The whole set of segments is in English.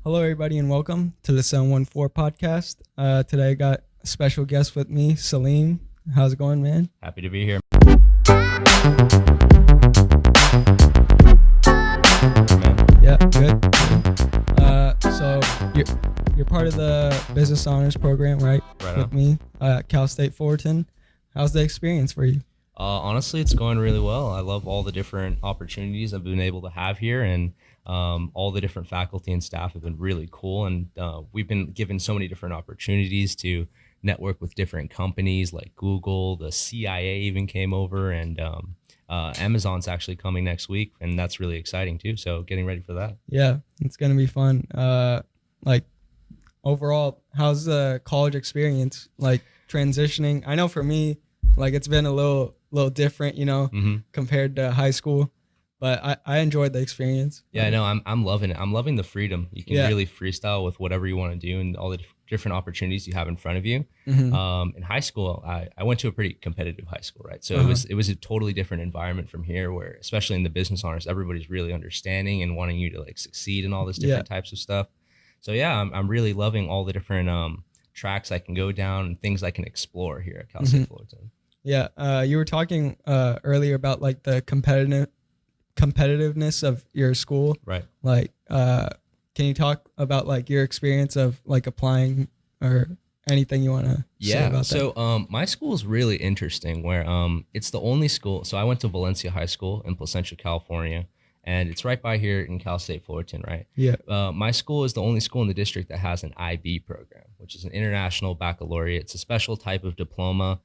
Hello, everybody, and welcome to the 714 podcast. Today, I got a special guest with me, Saleem. How's it going, man? Happy to be here. Yeah, good. So you're part of the business honors program, right? Right with on. me at Cal State Fullerton. How's the experience for you? Honestly, it's going really well. I love all the different opportunities I've been able to have here, and all the different faculty and staff have been really cool. And we've been given so many different opportunities to network with different companies like Google. The CIA even came over, and Amazon's actually coming next week, and that's really exciting too. So getting ready for that. Yeah, it's gonna be fun. Like overall, how's the college experience? Like transitioning? I know for me, like it's been a little different, compared to high school, but I enjoyed the experience. Yeah, I know. I'm loving it. I'm loving the freedom. You can really freestyle with whatever you want to do and all the different opportunities you have in front of you. In high school, I went to a pretty competitive high school, right? So it was a totally different environment from here, where especially in the business honors, everybody's really understanding and wanting you to like succeed in all this different types of stuff. So yeah, I'm really loving all the different tracks I can go down and things I can explore here at Cal State Fullerton. Yeah, you were talking earlier about like the competitiveness of your school, right? Like, can you talk about like your experience of like applying or anything you want to say about that? So my school is really interesting, where it's the only school. So I went to Valencia High School in Placentia, California, and it's right by here in Cal State Fullerton, right? Yeah. My school is the only school in the district that has an IB program, which is an international baccalaureate. It's a special type of diploma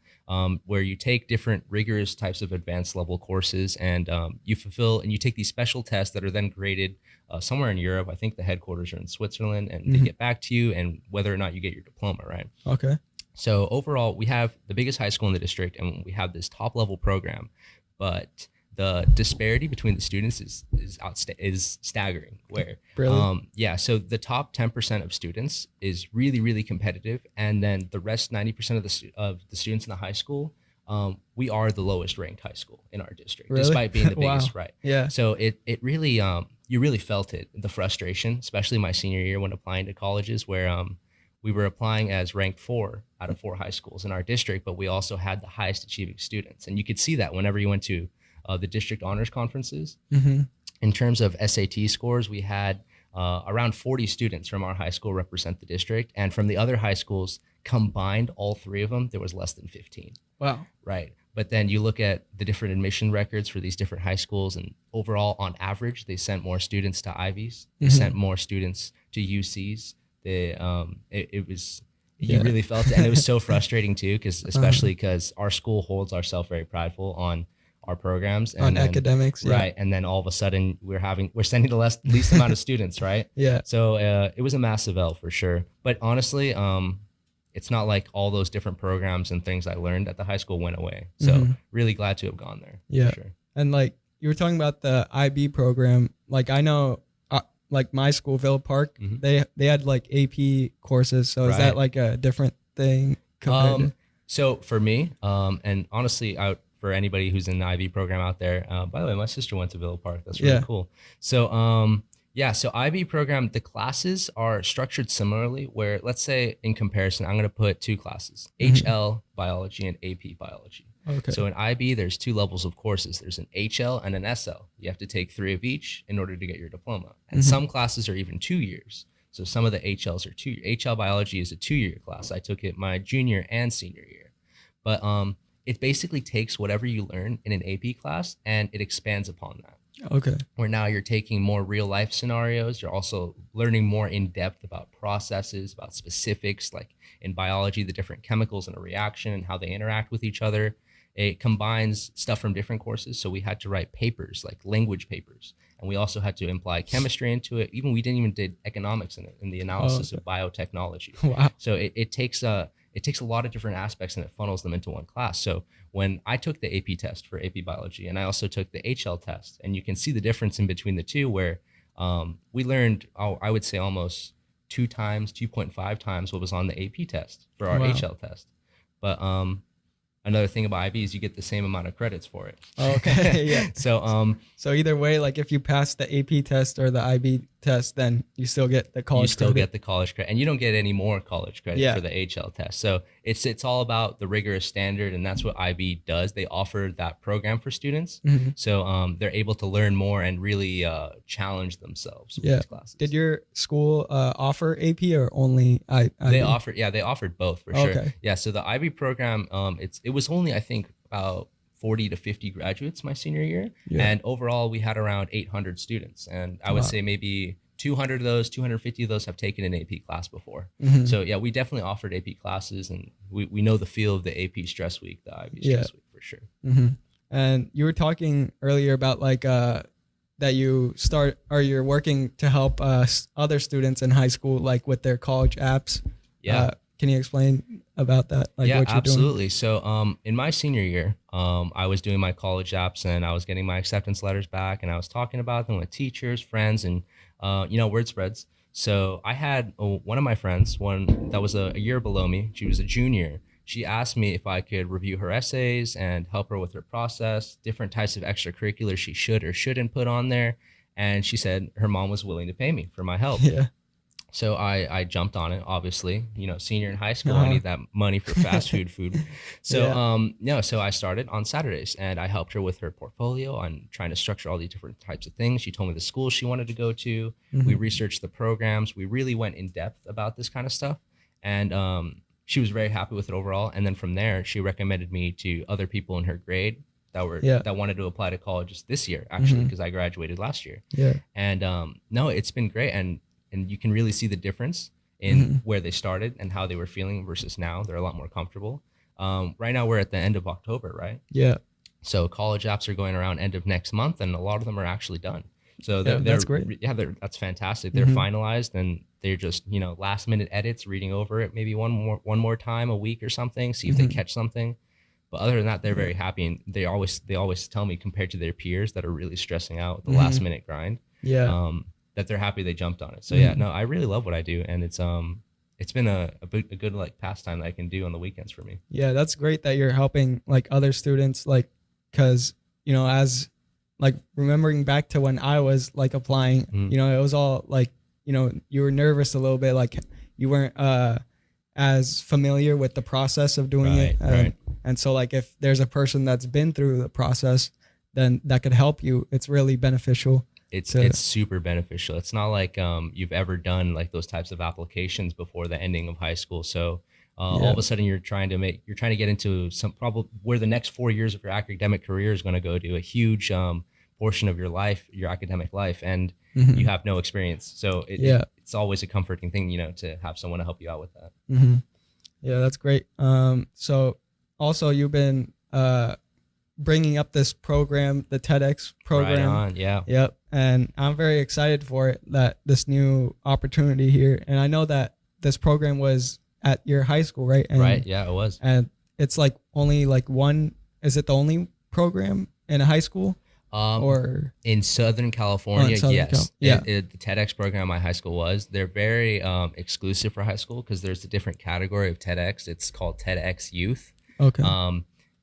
where you take different rigorous types of advanced level courses, and you fulfill and you take these special tests that are then graded somewhere in Europe. I think the headquarters are in Switzerland, and they get back to you and whether or not you get your diploma, right? Okay. So overall, we have the biggest high school in the district, and we have this top level program, but the disparity between the students is staggering. Where so the top 10% of students is really, really competitive, and then the rest 90% of the students in the high school, we are the lowest ranked high school in our district, despite being the biggest. Right? Yeah. So it really you really felt it, the frustration, especially my senior year when applying to colleges, where we were applying as ranked 4 out of 4 high schools in our district, but we also had the highest achieving students, and you could see that whenever you went to the district honors conferences. In terms of SAT scores, we had around 40 students from our high school represent the district, and from the other high schools combined, all 3 of them, there was less than 15. Wow. Right. But then you look at the different admission records for these different high schools, and overall, on average, they sent more students to Ivies. They sent more students to UCs. You really felt it, and it was so frustrating too, especially because our school holds ourselves very prideful on our programs and on academics, right? And then all of a sudden we're sending the least amount of students, right? Yeah. So it was a massive L for sure. But honestly, it's not like all those different programs and things I learned at the high school went away. So really glad to have gone there. Yeah. For sure. And like you were talking about the IB program, like I know, like my school, Villa Park, they had like AP courses. So is that like a different thing compared to? So for me, and honestly, for anybody who's in the IB program out there, by the way, my sister went to Villa Park. That's really cool. So so IB program, the classes are structured similarly, where let's say in comparison, I'm going to put 2 classes, HL biology and AP biology. Okay. So in IB, there's 2 levels of courses. There's an HL and an SL. You have to take 3 of each in order to get your diploma. And some classes are even 2 years. So some of the HLs are 2 years. HL biology is a 2-year class. I took it my junior and senior year. But it basically takes whatever you learn in an AP class and it expands upon that. Okay. Where now you're taking more real life scenarios. You're also learning more in depth about processes, about specifics, like in biology, the different chemicals in a reaction and how they interact with each other. It combines stuff from different courses. So we had to write papers, like language papers. And we also had to imply chemistry into it. We didn't even did economics in it, in the analysis of biotechnology. Wow. So it takes a lot of different aspects and it funnels them into one class. So when I took the AP test for AP biology, and I also took the HL test, and you can see the difference in between the two, where we learned, I would say almost 2.5 times what was on the AP test for our HL test. But another thing about IB is you get the same amount of credits for it. Okay, yeah. So so either way, like if you pass the AP test or the IB test, then you still get the college you still credit. get the college credit, and you don't get any more college credit Yeah. for the HL test. So it's all about the rigorous standard, and that's what IB does. They offer that program for students, so they're able to learn more and really challenge themselves with Yeah. these classes. Did your school offer AP or only IB? They offered both for sure. Okay. Yeah, so the IB program, it was only, I think, about 40 to 50 graduates my senior year, and overall we had around 800 students, and I would say maybe 200 of those, 250 of those have taken an AP class before. So yeah, we definitely offered AP classes, and we know the feel of the AP stress week, the IB stress week for sure. And you were talking earlier about like that you're working to help other students in high school, like with their college apps. Yeah. Can you explain about that? Like yeah, what you're absolutely. doing? So in my senior year, I was doing my college apps, and I was getting my acceptance letters back, and I was talking about them with teachers, friends, and word spreads. So I had one of my friends, one that was a year below me. She was a junior. She asked me if I could review her essays and help her with her process, different types of extracurriculars she should or shouldn't put on there. And she said her mom was willing to pay me for my help. Yeah. So I jumped on it, obviously, senior in high school, I need that money for fast food. So, so I started on Saturdays, and I helped her with her portfolio on trying to structure all these different types of things. She told me the schools she wanted to go to. We researched the programs. We really went in depth about this kind of stuff. And she was very happy with it overall. And then from there, she recommended me to other people in her grade that wanted to apply to colleges this year, actually, because I graduated last year. Yeah. And no, it's been great. And you can really see the difference in where they started and how they were feeling versus now. They're a lot more comfortable. Right now we're at the end of October, right? Yeah. So college apps are going around end of next month, and a lot of them are actually done. So that's great. Yeah, that's fantastic. They're finalized, and they're just last minute edits, reading over it maybe one more time a week or something, see if they catch something. But other than that, they're very happy, and they always tell me, compared to their peers that are really stressing out with the last minute grind. Yeah. That they're happy they jumped on it. So yeah, no, I really love what I do, and it's been a good like pastime that I can do on the weekends for me. Yeah, that's great that you're helping like other students, like, because as like remembering back to when I was like applying, it was all like you were nervous a little bit, like you weren't as familiar with the process of doing it, and so like if there's a person that's been through the process, then that could help you. It's really beneficial. It's super beneficial. It's not like you've ever done like those types of applications before the ending of high school. So all of a sudden you're trying to get into some probably where the next 4 years of your academic career is going to go to, a huge portion of your life, your academic life, and you have no experience. So it's always a comforting thing, to have someone to help you out with that. Yeah, that's great. So also you've been bringing up this program, the TEDx program. Right on, yeah. Yep. And I'm very excited for it, that this new opportunity here. And I know that this program was at your high school, right? And, right. Yeah, it was. And it's like only like one. Is it the only program in a high school? Or in Southern California, yes. Yeah. The TEDx program at my high school was. They're very exclusive for high school because there's a different category of TEDx. It's called TEDx Youth. Okay.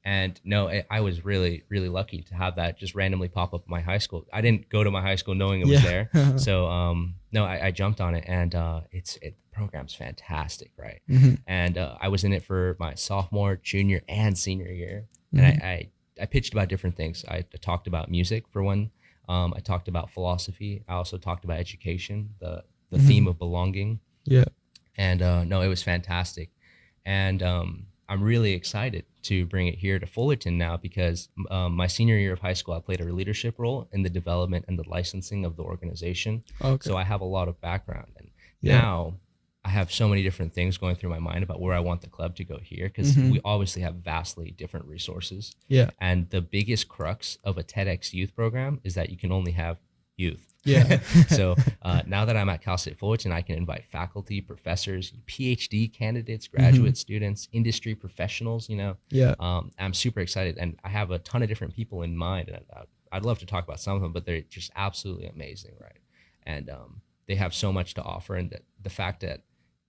And no, I was really, really lucky to have that just randomly pop up at my high school. I didn't go to my high school knowing it was there. So, no, I jumped on it, and the program's fantastic, right? And I was in it for my sophomore, junior, and senior year. And I pitched about different things. I talked about music for one. I talked about philosophy. I also talked about education, the theme of belonging. Yeah. And no, it was fantastic. And I'm really excited to bring it here to Fullerton now because my senior year of high school, I played a leadership role in the development and the licensing of the organization. Okay. So I have a lot of background. And now I have so many different things going through my mind about where I want the club to go here because we obviously have vastly different resources. Yeah. And the biggest crux of a TEDx youth program is that you can only have youth. Yeah. So now that I'm at Cal State Fullerton, I can invite faculty, professors, PhD candidates, graduate students, industry professionals, Yeah. I'm super excited, and I have a ton of different people in mind, and I'd love to talk about some of them, but they're just absolutely amazing, right? And they have so much to offer, and the fact that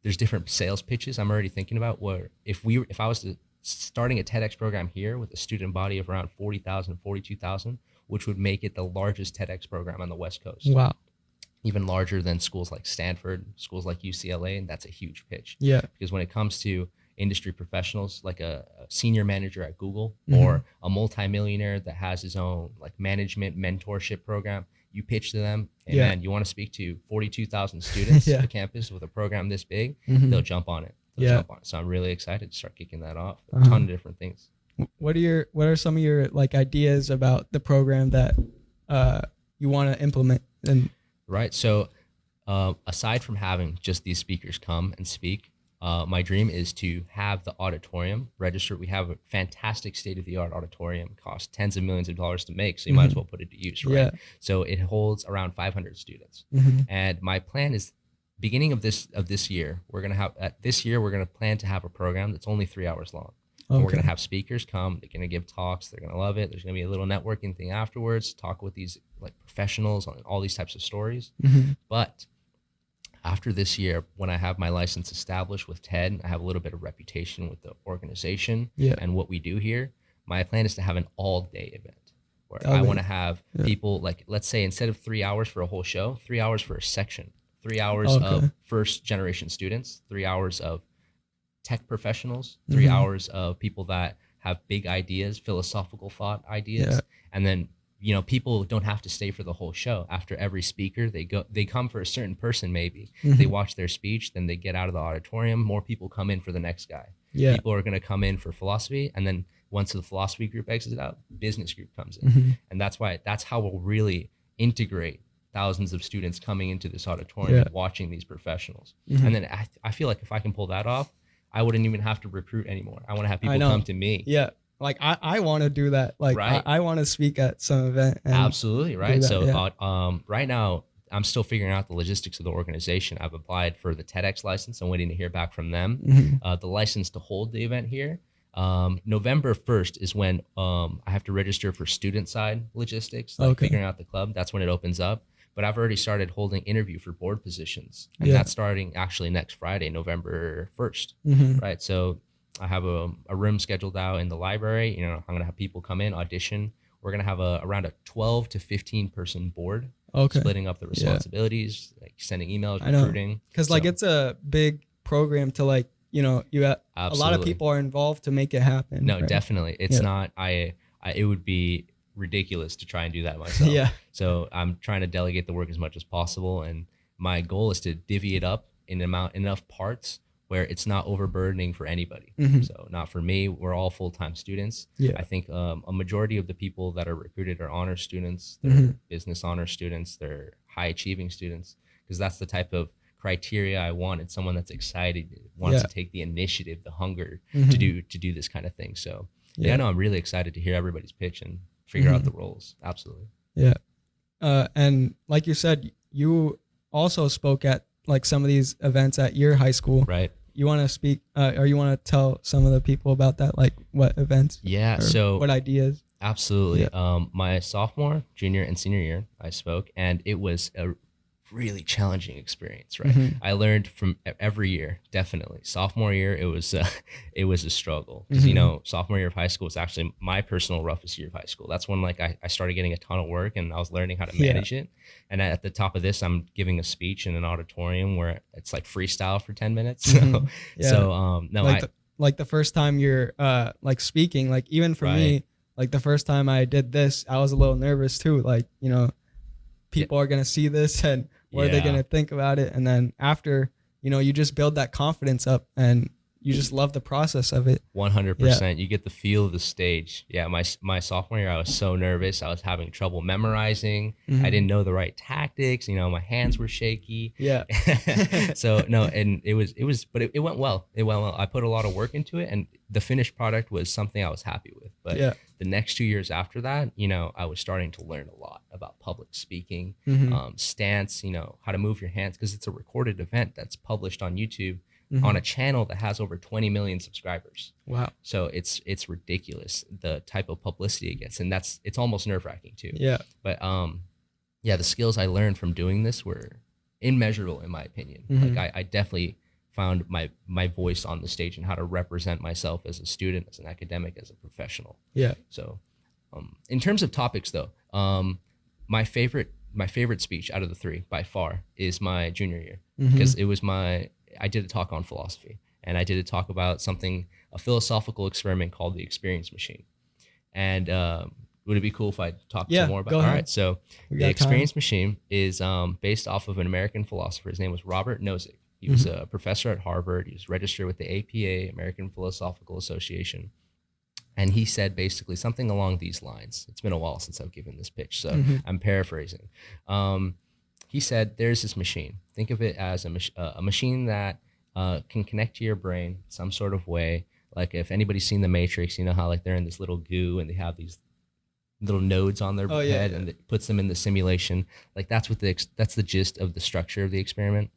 there's different sales pitches I'm already thinking about where if I was starting a TEDx program here with a student body of around 40,000, 42,000, which would make it the largest TEDx program on the West Coast. Wow. even larger than schools like Stanford, schools like UCLA, and that's a huge pitch. Yeah. Because when it comes to industry professionals, like a senior manager at Google Mm-hmm. or a multimillionaire that has his own like management mentorship program, you pitch to them, and Yeah. man, you want to speak to 42,000 students Yeah. at campus with a program this big, Mhm. they'll jump on it. They'll Yeah. jump on it. So I'm really excited to start kicking that off. A Uh-huh. ton of different things. What are some of your like ideas about the program that you want to implement? And Right. So aside from having just these speakers come and speak, my dream is to have the auditorium registered. We have a fantastic state-of-the-art auditorium, costs tens of millions of dollars to make, so you might as well put it to use, right? Yeah. So it holds around 500 students. Mhm. And my plan is beginning of this year, we're going to have we're going to plan to have a program that's only 3 hours long. And we're Okay. going to have speakers come, they're going to give talks, they're going to love it. There's going to be a little networking thing afterwards, talk with these like professionals on all these types of stories. Mhm. But after this year, when I have my license established with TED, I have a little bit of reputation with the organization Yeah. and what we do here. My plan is to have an all-day event where All I day. want to have Yeah. people like, let's say instead of 3 hours for a whole show, 3 hours for a section, 3 hours Okay. of first generation students, 3 hours of tech professionals, 3 Mhm. hours of people that have big ideas, philosophical thought ideas, Yeah. and then people don't have to stay for the whole show. After every speaker, they come for a certain person maybe. They Mhm. watch their speech, then they get out of the auditorium. More people come in for the next guy. Yeah. People are going to come in for philosophy, and then once the philosophy group exits out, business group comes in, Mhm. and that's how we'll really integrate thousands of students coming into this auditorium Yeah. and watching these professionals. Mhm. And then I feel like if I can pull that off, I wouldn't even have to recruit anymore. I want to have people know. come to me. Yeah. Like I want to do that. Like Right. I want to speak at some event. And Absolutely, right? that, So yeah. right now, I'm still figuring out the logistics of the organization. I've applied for the TEDx license. I'm waiting to hear back from them. Mhm. The license to hold the event here. November 1st is when I have to register for student side logistics, like Okay. figuring out the club. That's when it opens up. But I've already started holding interview for board positions, and Yeah. that's starting actually next Friday, November 1st, Mhm. right? So I have a room scheduled out in the library. I'm going to have people come in, audition. We're going to have around a 12 to 15 person board, Okay. splitting up the responsibilities, like sending emails, I know. recruiting. Because like So, it's a big program to like you a lot of absolutely. people are involved to make it happen. No, right? definitely. It's Yeah. not, it would be ridiculous to try and do that myself. Yeah. So I'm trying to delegate the work as much as possible. And my goal is to divvy it up in enough parts where it's not overburdening for anybody. Mhm. So not for me, we're all full-time students. Yeah. I think a majority of the people that are recruited are honor students, they're Mhm. business honor students, they're high achieving students, because that's the type of criteria I want in someone that's excited, wants Yeah. to take the initiative, the hunger Mhm. to do this kind of thing. So yeah, Yeah. no, I'm really excited to hear everybody's pitch and figure out Mhm. the roles. Absolutely. Yeah. And like you said, you also spoke at like some of these events at your high school. Right. You want to speak, or you want to tell some of the people about that, like what events? Yeah. or So what ideas? absolutely. My sophomore, junior, and senior year, I spoke, and it was a really challenging experience. Right. Mhm. I learned from every year. Definitely. Sophomore year, it was a struggle because Mhm. sophomore year of high school was actually my personal roughest year of high school. That's when like I started getting a ton of work and I was learning how to Yeah. manage it. And at the top of this, I'm giving a speech in an auditorium where it's like freestyle for 10 minutes. So, Mhm. Yeah. no, like the first time you're like speaking, like even for me, like the first time I did this, I was a little nervous too. Like, people are gonna see this and what are they Yeah. gonna think about it? And then after, you just build that confidence up and you just love the process of it. 100%. You get the feel of the stage. Yeah, my sophomore year, I was so nervous. I was having trouble memorizing. Mhm. I didn't know the right tactics. My hands were shaky. Yeah. So no, and it went well. It went well. I put a lot of work into it, and the finished product was something I was happy with. But Yeah. the next 2 years after that, I was starting to learn a lot about public speaking, Mhm. stance. How to move your hands, because it's a recorded event that's published on YouTube. Mhm. On a channel that has over 20 million subscribers. Wow. So it's ridiculous the type of publicity it gets, and it's almost nerve-wracking too. Yeah. But the skills I learned from doing this were immeasurable in my opinion. Mhm. Like I definitely found my voice on the stage and how to represent myself as a student, as an academic, as a professional. Yeah. So in terms of topics though, my favorite my favorite speech out of the three by far is my junior year, Mm-hmm. because I did a talk on philosophy, and I did a talk about a philosophical experiment called the experience machine. And would it be cool if I talked some more about it? Go All ahead. right. So the experience machine is based off of an American philosopher. His name was Robert Nozick. He was a professor at Harvard. He was registered with the APA, American Philosophical Association. And he said basically something along these lines. It's been a while since I've given this pitch, so I'm paraphrasing. He said, there's this machine. Think of it as a machine that can connect to your brain some sort of way. Like if anybody's seen The Matrix, you know how like they're in this little goo and they have these little nodes on their head, and it puts them in the simulation. Like that's the gist of the structure of the experiment.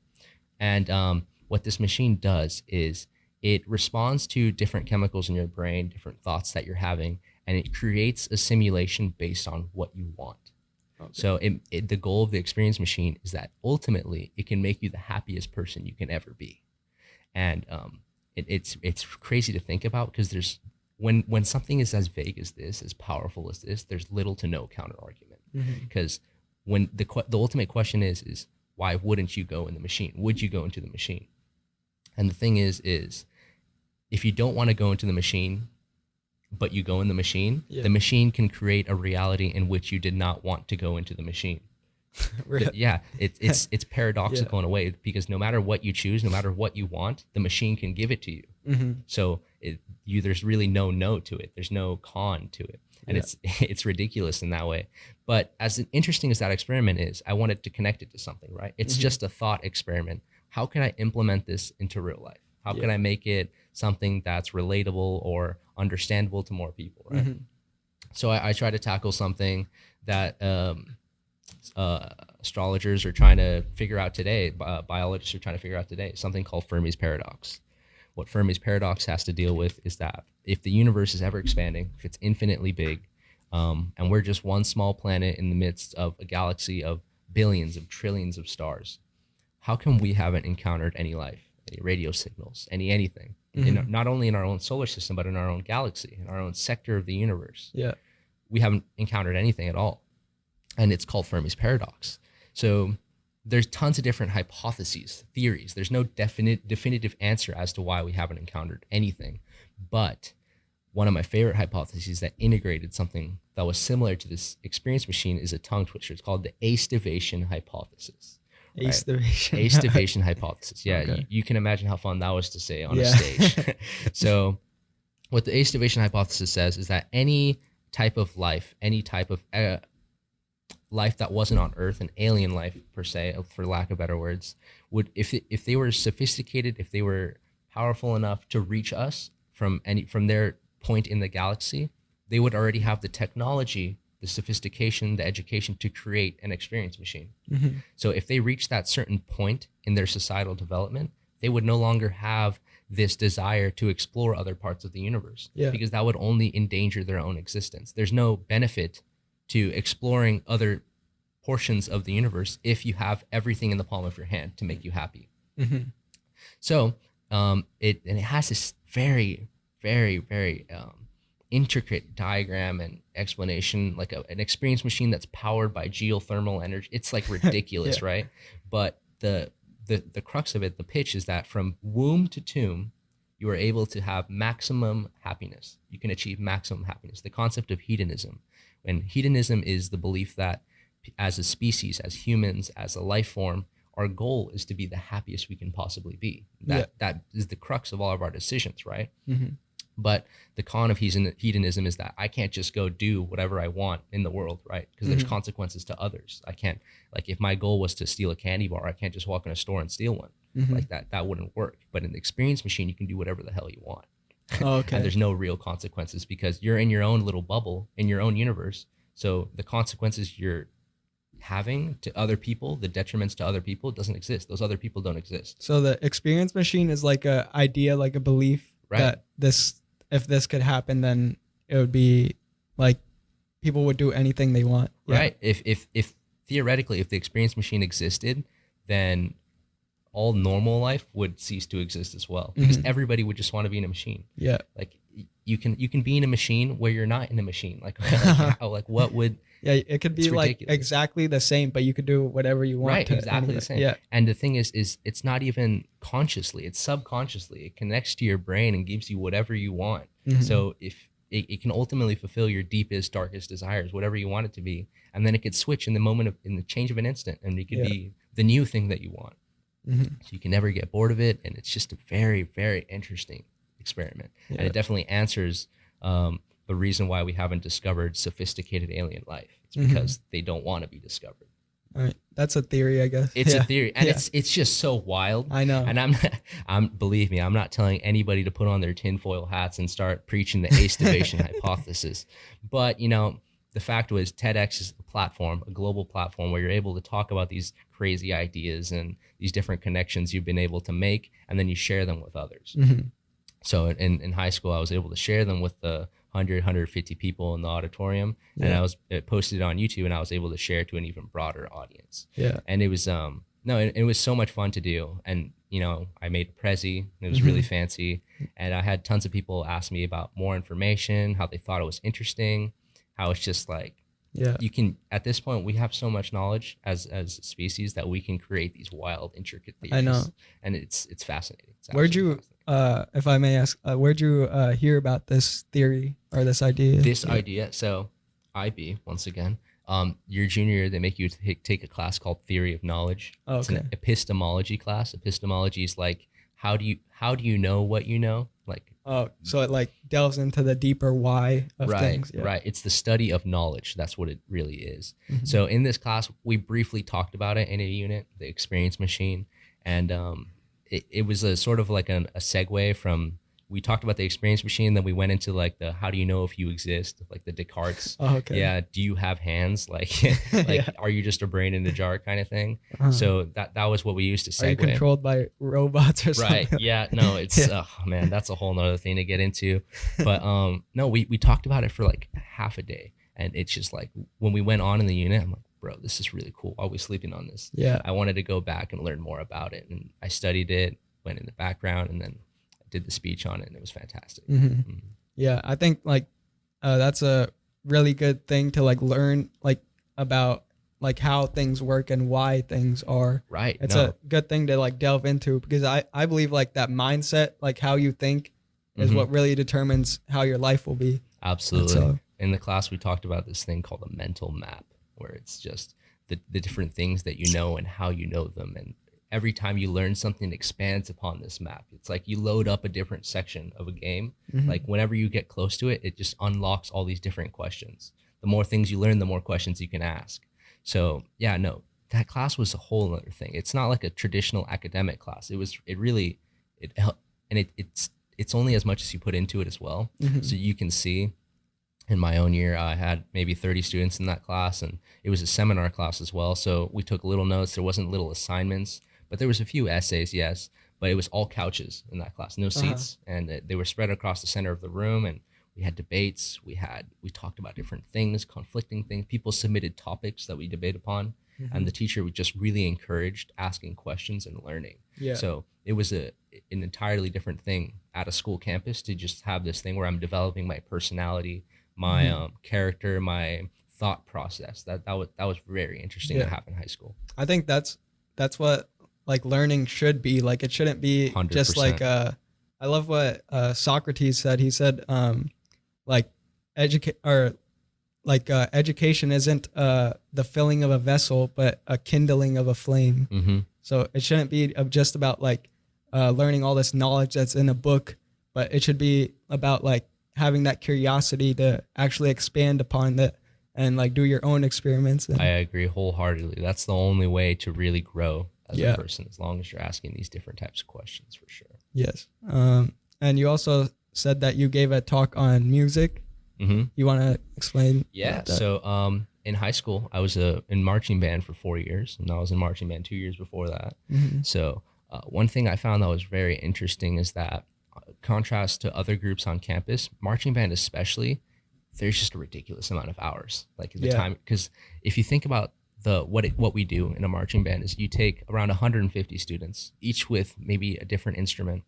And what this machine does is it responds to different chemicals in your brain, different thoughts that you're having, and it creates a simulation based on what you want. Okay. So the goal of the experience machine is that ultimately it can make you the happiest person you can ever be. And it's crazy to think about, because when something is as vague as this, as powerful as this, there's little to no counter argument. Because when the ultimate question is why wouldn't you go in the machine? Would you go into the machine? And the thing is if you don't want to go into the machine, but you go in the machine, the machine can create a reality in which you did not want to go into the machine. It's paradoxical in a way, because no matter what you choose, no matter what you want, the machine can give it to you. So there's really no to it. There's no con to it. And it's ridiculous in that way. But as interesting as that experiment is, I wanted to connect it to something, right? It's just a thought experiment. How can I implement this into real life? How can I make it something that's relatable or understandable to more people, right? So I try to tackle something that astrologers are trying to figure out today, biologists are trying to figure out today, something called Fermi's paradox. What Fermi's paradox has to deal with is that if the universe is ever expanding, if it's infinitely big, and we're just one small planet in the midst of a galaxy of billions of trillions of stars, how come we haven't encountered any life, any radio signals, anything? Not only in our own solar system, but in our own galaxy, in our own sector of the universe. We haven't encountered anything at all. And it's called Fermi's paradox. So there's tons of different hypotheses, theories. There's no definitive answer as to why we haven't encountered anything. But one of my favorite hypotheses that integrated something that was similar to this experience machine is a tongue twister. It's called the aestivation hypothesis. Aestivation hypothesis. Yeah, okay. You can imagine how fun that was to say on a stage. So what the aestivation hypothesis says is that any type of life, any type of life that wasn't on Earth, an alien life per se, for lack of better words, would, if they were sophisticated, if they were powerful enough to reach us from their point in the galaxy, they would already have the technology, the sophistication, the education to create an experience machine. So if they reach that certain point in their societal development, they would no longer have this desire to explore other parts of the universe, because that would only endanger their own existence. There's no benefit to exploring other portions of the universe if you have everything in the palm of your hand to make you happy. So it has this very, very, very intricate diagram and explanation, like an experience machine that's powered by geothermal energy. It's like ridiculous, right? But the crux of it, the pitch, is that from womb to tomb, you are able to have maximum happiness. You can achieve maximum happiness. The concept of hedonism. And hedonism is the belief that as a species, as humans, as a life form, our goal is to be the happiest we can possibly be. That is the crux of all of our decisions, right? But the con of hedonism is that I can't just go do whatever I want in the world, right? Because there's consequences to others. I can't, like, if my goal was to steal a candy bar, I can't just walk in a store and steal one. Like that wouldn't work. But in the experience machine, you can do whatever the hell you want. And there's no real consequences, because you're in your own little bubble, in your own universe. So the consequences you're having to other people, the detriments to other people, doesn't exist. Those other people don't exist. So the experience machine is like a idea, like a belief, that if this could happen, then it would be like people would do anything they want. Right. If theoretically, if the experience machine existed, then all normal life would cease to exist as well, because everybody would just want to be in a machine. Yeah. Like you can be in a machine where you're not in a machine. Like how, like what would Yeah, it could be like ridiculous. exactly the same, but you could do whatever you want. Right, exactly anyway. the same. Yeah. And the thing is it's not even consciously, it's subconsciously. It connects to your brain and gives you whatever you want. So if it can ultimately fulfill your deepest, darkest desires, whatever you want it to be, and then it could switch in the change of an instant, and it could be the new thing that you want. So you can never get bored of it, and it's just a very, very interesting experiment. And it definitely answers the reason why we haven't discovered sophisticated alien life. It's because they don't want to be discovered. All right, that's a theory, I guess. It's a theory, and it's just so wild. I know. And believe me, I'm not telling anybody to put on their tinfoil hats and start preaching the aestivation hypothesis. But the fact was, TEDx is a platform, a global platform where you're able to talk about these crazy ideas and these different connections you've been able to make, and then you share them with others. So in high school, I was able to share them with the 150 people in the auditorium, and it posted it on YouTube, and I was able to share it to an even broader audience. Yeah. And it was it was so much fun to do. And I made a Prezi, and it was really fancy, and I had tons of people ask me about more information, how they thought it was interesting, how it's just like, you can, at this point, we have so much knowledge as a species that we can create these wild, intricate theories. I know. And it's fascinating. Where'd you, if I may ask, where'd you hear about this theory or this idea? This idea. So IB, once again, your junior year, they make you take a class called Theory of Knowledge. Oh, okay. It's an epistemology class. Epistemology is like, how do you know what you know? Like, oh, so it like delves into the deeper why of things. Yeah. Right. It's the study of knowledge. That's what it really is. So in this class, we briefly talked about it in a unit, the experience machine. And it was a sort of like a segue from, we talked about the experience machine, then we went into like the how do you know if you exist, like the Descartes. Oh, okay. Yeah. Do you have hands? Like are you just a brain in a jar kind of thing? So that was what we used to segue. Are you controlled by robots or something? Right. Yeah. No, it's oh man, that's a whole nother thing to get into. But no, we talked about it for like half a day, and it's just like when we went on in the unit, I'm like, bro, this is really cool. Why are we sleeping on this? Yeah. I wanted to go back and learn more about it, and I studied it, went in the background, and then did the speech on it, and it was fantastic. Yeah, I think like that's a really good thing to like learn like about like how things work and why things are. Right. It's a good thing to like delve into, because I believe like that mindset, like how you think is what really determines how your life will be. Absolutely. In the class, we talked about this thing called a mental map, where it's just the different things that you know and how you know them. And every time you learn something, it expands upon this map. It's like you load up a different section of a game. Like whenever you get close to it, it just unlocks all these different questions. The more things you learn, the more questions you can ask. So yeah, no, that class was a whole other thing. It's not like a traditional academic class. It's only as much as you put into it as well. So you can see, in my own year, I had maybe 30 students in that class, and it was a seminar class as well. So we took little notes. There wasn't little assignments, but there was a few essays, yes, but it was all couches in that class, no seats. And they were spread across the center of the room, and we had debates. We talked about different things, conflicting things. People submitted topics that we debate upon, and the teacher just really encouraged asking questions and learning. Yeah. So it was an entirely different thing at a school campus to just have this thing where I'm developing my personality, my character, my thought process. That was very interesting to have in high school. I think that's what like learning should be. Like it shouldn't be 100%. Just like I love what Socrates said. He said education isn't the filling of a vessel, but a kindling of a flame. So it shouldn't be just about like learning all this knowledge that's in a book, but it should be about like having that curiosity to actually expand upon that and like do your own experiments. I agree wholeheartedly. That's the only way to really grow as a person, as long as you're asking these different types of questions, for sure. Yes. And you also said that you gave a talk on music. You want to explain? Yeah. So in high school, I was in marching band for 4 years, and I was in marching band 2 years before that. So one thing I found that was very interesting is that, contrast to other groups on campus, marching band especially, there's just a ridiculous amount of hours. Like the time, because if you think about what we do in a marching band is you take around 150 students, each with maybe a different instrument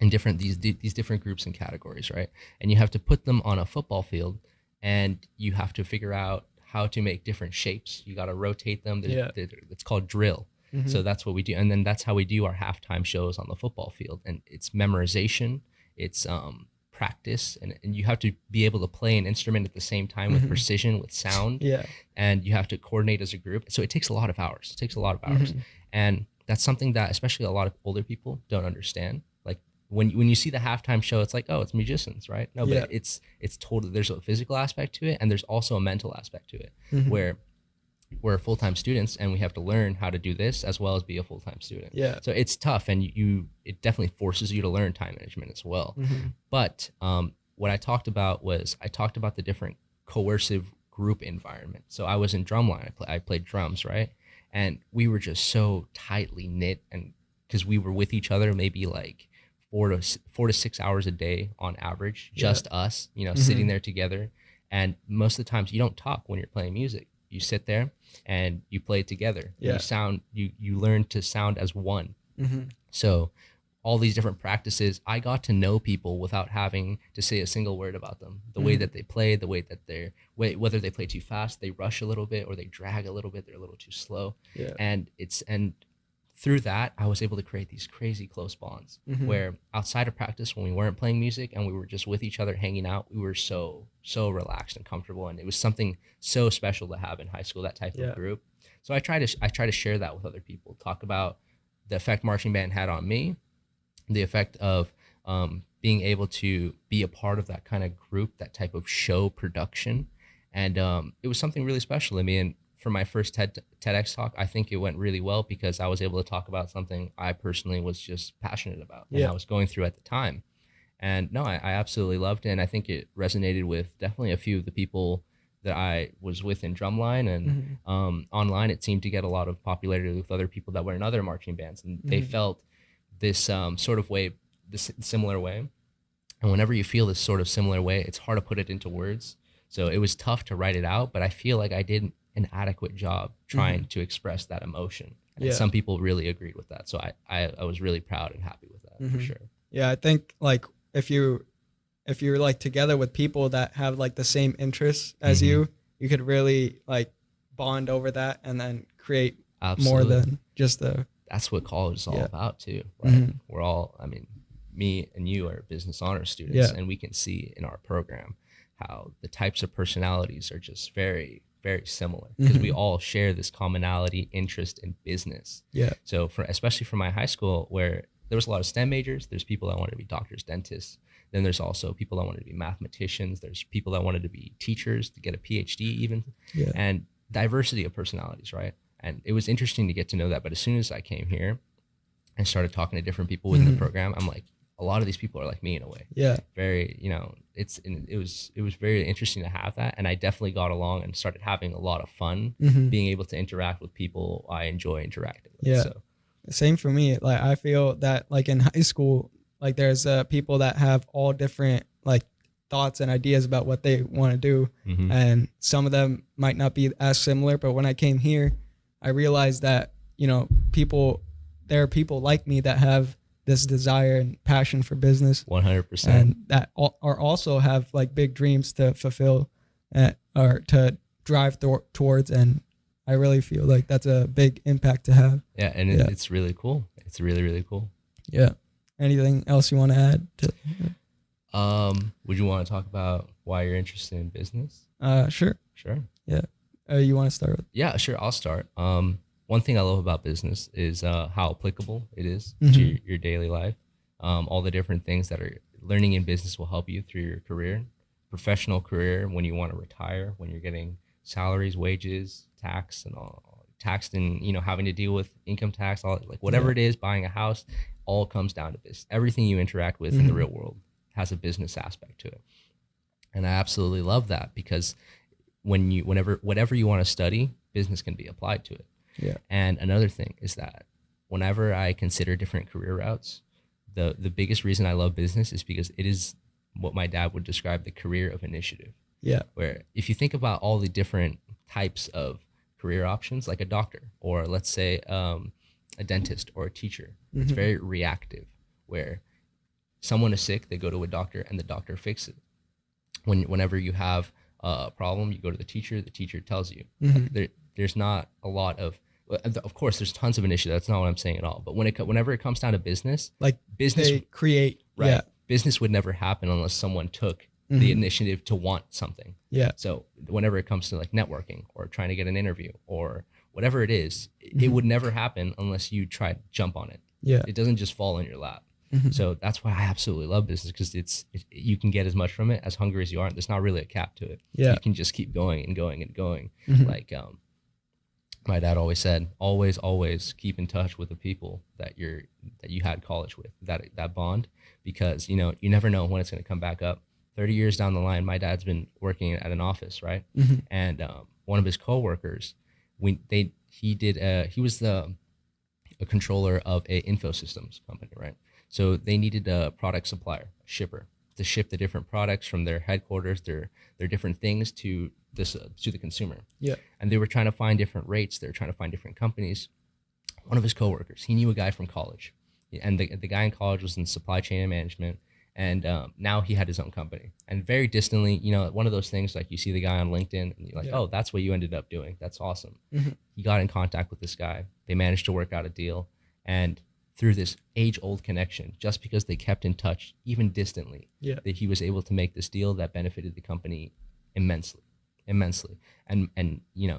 and these different groups and categories, right? And you have to put them on a football field, and you have to figure out how to make different shapes. You got to rotate them. It's called drill. So that's what we do, and then that's how we do our halftime shows on the football field. And it's memorization, it's practice, and you have to be able to play an instrument at the same time with precision, with sound. And you have to coordinate as a group. So it takes a lot of hours. And that's something that especially a lot of older people don't understand. Like when you see the halftime show, it's like, oh, it's musicians, right? No, but it's totally, there's a physical aspect to it, and there's also a mental aspect to it, where we're full-time students and we have to learn how to do this as well as be a full-time student. So it's tough, and it definitely forces you to learn time management as well. But what I talked about the different coercive group environment. So I was in drumline. I played drums, right? And we were just so tightly knit, and because we were with each other maybe like 4 to 6 hours a day on average, just us, sitting there together. And most of the times you don't talk when you're playing music. You sit there and you play together. You learn to sound as one. So all these different practices, I got to know people without having to say a single word about them. The way that they play, the way that whether they play too fast, they rush a little bit, or they drag a little bit, they're a little too slow. And through that, I was able to create these crazy close bonds where outside of practice, when we weren't playing music and we were just with each other hanging out, we were so relaxed and comfortable. And it was something so special to have in high school, that type of group. So I try to share that with other people, talk about the effect marching band had on me, the effect of being able to be a part of that kind of group, that type of show production. And it was something really special to me. And for my first TEDx talk, I think it went really well because I was able to talk about something I personally was just passionate about and I was going through at the time. And no, I absolutely loved it. And I think it resonated with definitely a few of the people that I was with in drumline, and online. It seemed to get a lot of popularity with other people that were in other marching bands, and they felt this sort of way, this similar way. And whenever you feel this sort of similar way, it's hard to put it into words. So it was tough to write it out, but I feel like I did an adequate job trying to express that emotion. And some people really agreed with that. So I was really proud and happy with that for sure. Yeah, I think like if you're like together with people that have like the same interests as you could really like bond over that and then create more than just the. That's what college is all about too. Like we're all, I mean, me and you are business honors students, and we can see in our program how the types of personalities are just very, very similar because we all share this commonality interest in business. So especially for my high school, where there was a lot of STEM majors, there's people that wanted to be doctors, dentists. Then there's also people that wanted to be mathematicians. There's people that wanted to be teachers, to get a PhD even, and diversity of personalities, right? And it was interesting to get to know that. But as soon as I came here and started talking to different people within the program, I'm like, a lot of these people are like me in a way. Very, it was very interesting to have that. And I definitely got along and started having a lot of fun being able to interact with people I enjoy interacting with. So. Same for me. Like I feel that like in high school, like there's people that have all different like thoughts and ideas about what they want to do. And some of them might not be as similar, but when I came here, I realized that, there are people like me that have this desire and passion for business 100%, and that are also have like big dreams to fulfill or to drive towards. And I really feel like that's a big impact to have. And it's really cool. It's really, really cool. Anything else you want to add to? Would you want to talk about why you're interested in business? Sure. You want to start with? Yeah, sure. I'll start. One thing I love about business is how applicable it is to your daily life. All the different things that are learning in business will help you through your career, professional career, when you want to retire, when you're getting salaries, wages, tax, and all taxed, and having to deal with income tax, all like whatever it is, buying a house, all comes down to this. Everything you interact with in the real world has a business aspect to it, and I absolutely love that because whatever you want to study, business can be applied to it. And another thing is that whenever I consider different career routes, the biggest reason I love business is because it is what my dad would describe the career of initiative. Where if you think about all the different types of career options, like a doctor, or let's say a dentist or a teacher. It's very reactive, where someone is sick, they go to a doctor, and the doctor fixes it. Whenever you have a problem, you go to the teacher tells you. There's not a lot of course there's tons of initiative, that's not what I'm saying at all, but whenever it comes down to business, like business they create, right, yeah, business would never happen unless someone took the initiative to want something. Yeah. So whenever it comes to like networking or trying to get an interview or whatever it is, it would never happen unless you try to jump on it. Yeah. It doesn't just fall in your lap. So that's why I absolutely love business, because you can get as much from it as hungry as you are. There's not really a cap to it. Yeah. You can just keep going and going and going. Like my dad always said, always keep in touch with the people that you had college with, that bond, because you never know when it's going to come back up. 30 years down the line, my dad's been working at an office, right? And one of his coworkers, he was a controller of a info systems company, right? So they needed a product supplier, a shipper, to ship the different products from their headquarters, their different things to the consumer. Yeah. And they were trying to find different rates. They were trying to find different companies. One of his coworkers, he knew a guy from college, and the guy in college was in supply chain and management. And now he had his own company. And very distantly, one of those things, like you see the guy on LinkedIn and you're like, oh, that's what you ended up doing. That's awesome. He got in contact with this guy. They managed to work out a deal. And through this age-old connection, just because they kept in touch, even distantly, that he was able to make this deal that benefited the company immensely. And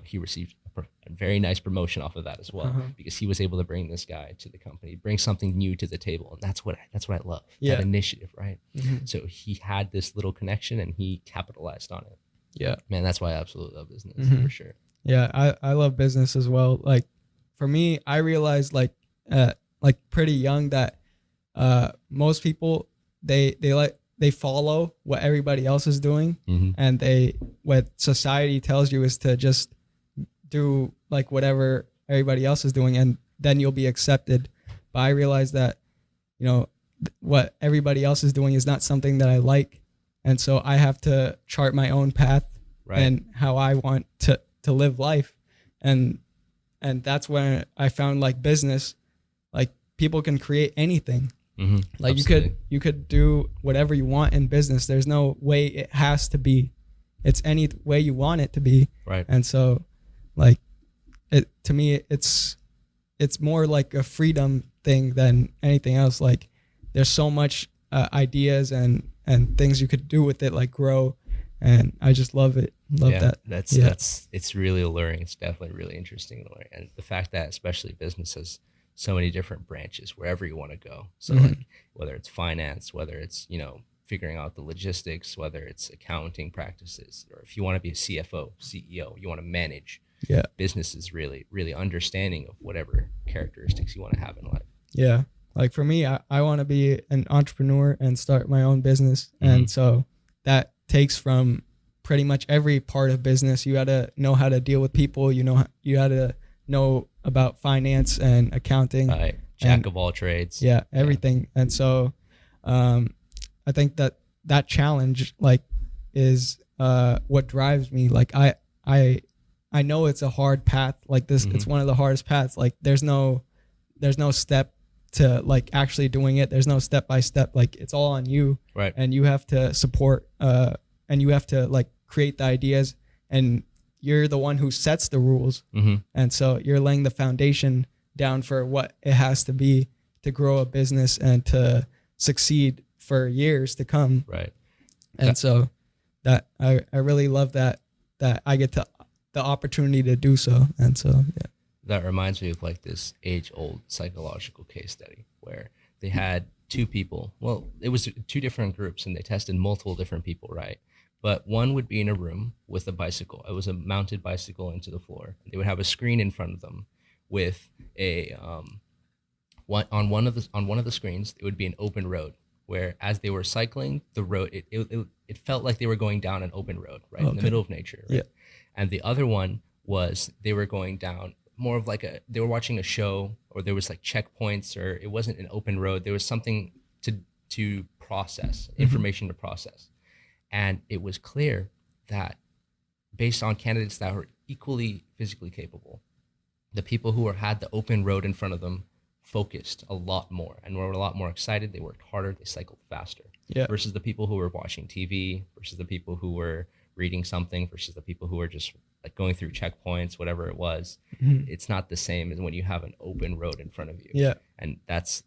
he received a very nice promotion off of that as well, because he was able to bring this guy to the company, bring something new to the table. And that's what I love, that initiative, right? So he had this little connection and he capitalized on it. Yeah, man, that's why I absolutely love business, for sure. Yeah, I love business as well. Like for me, I realized like pretty young that most people they follow what everybody else is doing, and what society tells you is to just do like whatever everybody else is doing, and then you'll be accepted. But I realized that what everybody else is doing is not something that I like, and so I have to chart my own path, and how I want to live life, and that's when I found like business, like people can create anything. Like absolutely. you could do whatever you want in business. There's no way it has to be. It's any way you want it to be. Right. And so like to me it's more like a freedom thing than anything else. Like there's so much ideas and things you could do with it, like grow, and I just love it. That. That's it's really alluring. It's definitely really interesting and alluring. And the fact that especially business has so many different branches wherever you want to go. So like whether it's finance, whether it's, figuring out the logistics, whether it's accounting practices, or if you want to be a CFO, CEO, you want to manage. Yeah. Business is really, really understanding of whatever characteristics you want to have in life. Yeah. Like for me, I want to be an entrepreneur and start my own business. And so that takes from pretty much every part of business. You got to know how to deal with people. You got to know about finance and accounting. Right. Jack of all trades. Yeah, everything. Yeah. And so I think that challenge like is what drives me. Like I know it's a hard path like this. It's one of the hardest paths. Like there's no step to like actually doing it. There's no step by step. Like it's all on you. Right. And you have to support and you have to like create the ideas, and you're the one who sets the rules. And so you're laying the foundation down for what it has to be to grow a business and to succeed for years to come. Right. And so that I really love that I get the opportunity to do so. And so, yeah. That reminds me of like this age-old psychological case study where they had two people. Well, it was two different groups and they tested multiple different people, right? But one would be in a room with a bicycle. It was a mounted bicycle into the floor. They would have a screen in front of them with a on one of the screens. It would be an open road where, as they were cycling, the road it felt like they were going down an open road, right, in the middle of nature. Right? Yeah. And the other one was they were going down more of like they were watching a show, or there was like checkpoints, or it wasn't an open road. There was something to process, information to process. And it was clear that based on candidates that were equally physically capable. The people who had the open road in front of them focused a lot more and were a lot more excited. They worked harder. They cycled faster. Yeah. Versus the people who were watching TV, versus the people who were reading something, versus the people who were just like going through checkpoints, whatever it was. It's not the same as when you have an open road in front of you. Yeah. And that's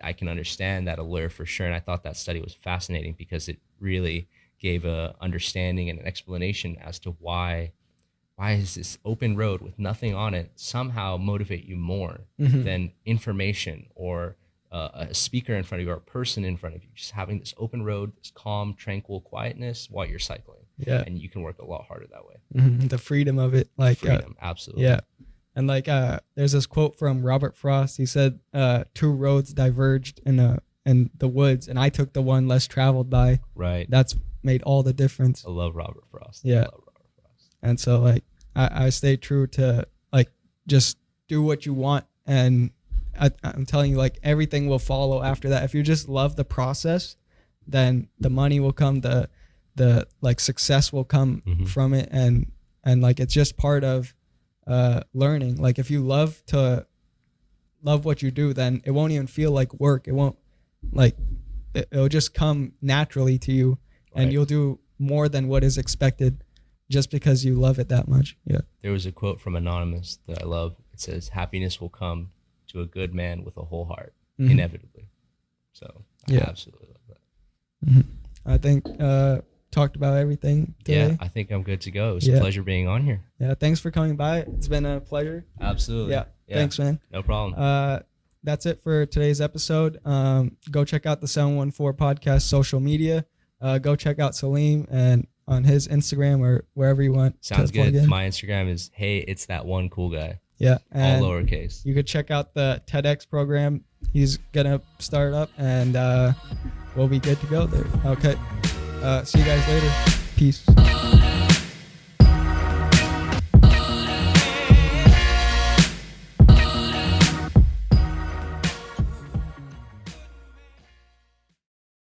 I can understand that allure for sure. And I thought that study was fascinating because it really gave a understanding and an explanation as to why is this open road with nothing on it somehow motivate you more than information or a speaker in front of you or a person in front of you. Just having this open road, this calm, tranquil quietness while you're cycling. Yeah. And you can work a lot harder that way. The freedom of it. Like Freedom, absolutely. Yeah. And like there's this quote from Robert Frost. He said, 2 roads diverged in the woods, and I took the one less traveled by. Right. That's made all the difference. I love Robert Frost. Yeah. I love Robert Frost. And so like I stay true to like just do what you want, and I'm telling you, like everything will follow after that. If you just love the process, then the money will come, the like success will come from it, and like it's just part of learning. Like if you love what you do, then it won't even feel like work. It won't like it'll just come naturally to you, and you'll do more than what is expected just because you love it that much. Yeah. There was a quote from Anonymous that I love. It says, "Happiness will come to a good man with a whole heart, inevitably." So I absolutely love that. I think talked about everything today. Yeah, I think I'm good to go. It was a pleasure being on here. Yeah, thanks for coming by. It's been a pleasure. Absolutely. Yeah. Thanks, man. No problem. That's it for today's episode. Go check out the 714 podcast social media. Go check out Saleem and on his Instagram or wherever you want. Sounds good. My Instagram is hey, it's that one cool guy. Yeah. All lowercase. You could check out the TEDx program. He's gonna start up, and we'll be good to go there. Okay. See you guys later. Peace.